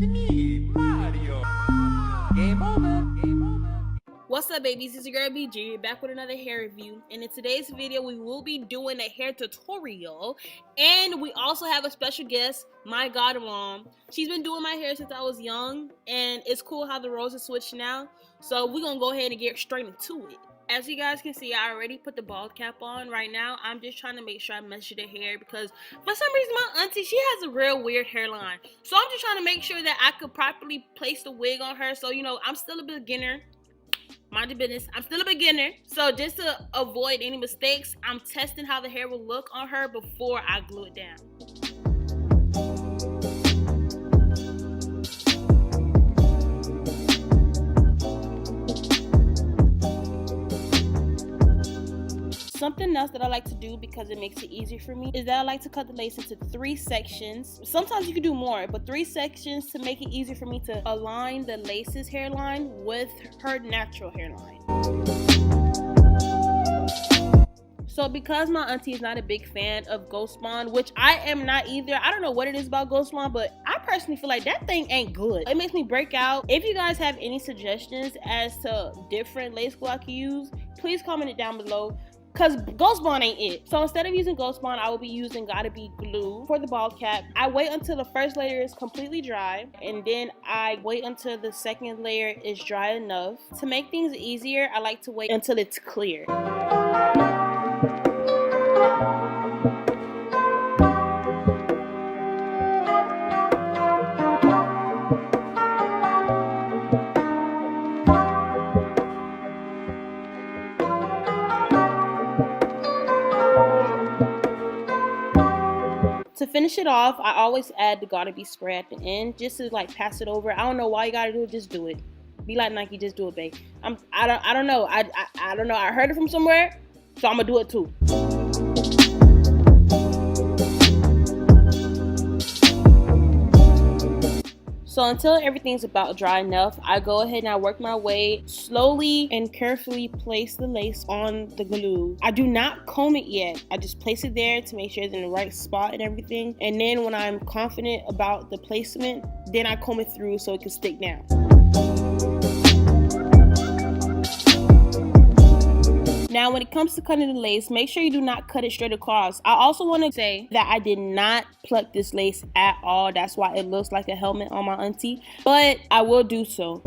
Me, Mario. Game over. Game over. What's up, babies? It's your girl BG back with another hair review, and in today's video we will be doing a hair tutorial, and we also have a special guest, my godmom. She's been doing my hair since I was young, and it's cool how the roles are switched now, so we're gonna go ahead and get straight into it. As you guys can see, I already put the bald cap on. Right now I'm just trying to make sure I measure the hair because for some reason my auntie, she has a real weird hairline, so I'm just trying to make sure that I could properly place the wig on her. So I'm still a beginner. Mind your business, I'm still a beginner, so just to avoid any mistakes, I'm testing how the hair will look on her before I glue it down. Something else that I like to do because it makes it easier for me is that I like to cut the lace into 3 sections. Sometimes you can do more, but 3 sections to make it easier for me to align the lace's hairline with her natural hairline. So because my auntie is not a big fan of Ghost Blonde, which I am not either, I don't know what it is about Ghost Blonde, but I personally feel like that thing ain't good. It makes me break out. If you guys have any suggestions as to different lace glue I can use, please comment it down below. Cause Ghost Blonde ain't it. So instead of using Ghost Blonde, I will be using Gotta Be glue for the bald cap. I wait until the first layer is completely dry, and then I wait until the second layer is dry enough. To make things easier, I like to wait until it's clear. To finish it off, I always add the Gotta Be spray at the end just to like pass it over. I don't know why you gotta do it, just do it. Be like Nike, just do it, babe. I don't know. I don't know. I heard it from somewhere, so I'm gonna do it too. So until everything's about dry enough, I go ahead and I work my way slowly and carefully place the lace on the glue. I do not comb it yet. I just place it there to make sure it's in the right spot and everything. And then when I'm confident about the placement, then I comb it through so it can stick down. Now, when it comes to cutting the lace, make sure you do not cut it straight across. I also want to say that I did not pluck this lace at all. That's why it looks like a helmet on my auntie, but I will do so.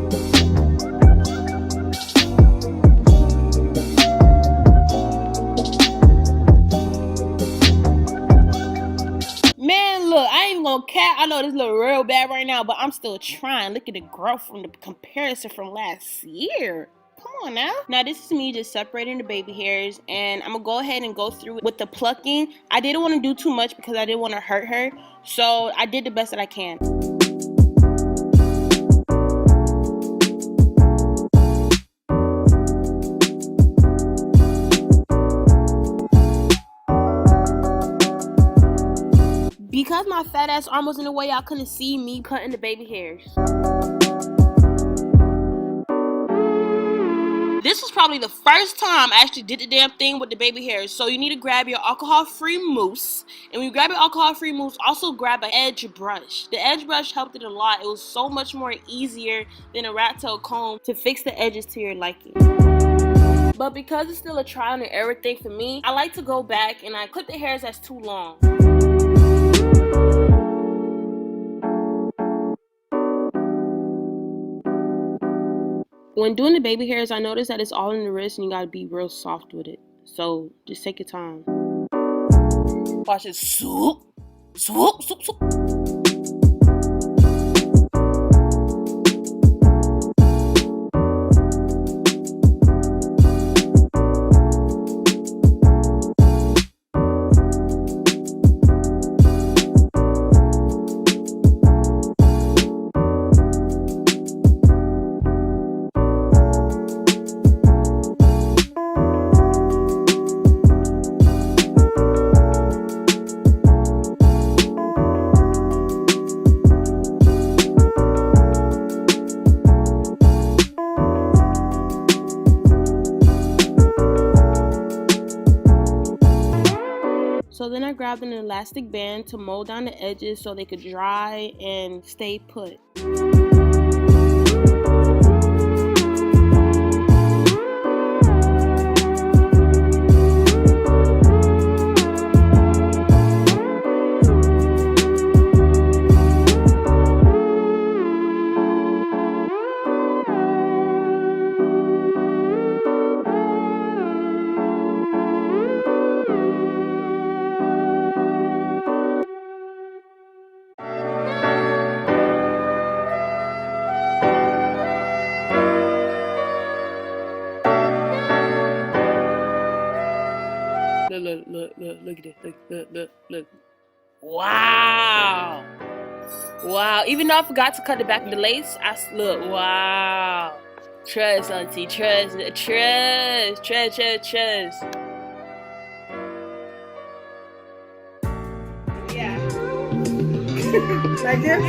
Man, look, I ain't even gonna cap. I know this look real bad right now, but I'm still trying. Look at the growth from the comparison from last year. Come on now. Now this is me just separating the baby hairs, and I'm gonna go ahead and go through with the plucking. I didn't want to do too much because I didn't want to hurt her, so I did the best that I can. Because my fat ass arm was in the way, y'all couldn't see me cutting the baby hairs. This was probably the first time I actually did the damn thing with the baby hairs. So you need to grab your alcohol-free mousse. And when you grab your alcohol-free mousse, also grab an edge brush. The edge brush helped it a lot. It was so much more easier than a rat tail comb to fix the edges to your liking. But because it's still a trial and error thing for me, I like to go back and I clip the hairs that's too long. When doing the baby hairs, I noticed that it's all in the wrist and you gotta be real soft with it. So just take your time. Watch it. Swoop, swoop, swoop, swoop. So then I grabbed an elastic band to mold down the edges so they could dry and stay put. look at this. Look. Wow. Wow. Even though I forgot to cut it back in the lace, look. Wow. Trust, auntie. Trust. Yeah. Like that.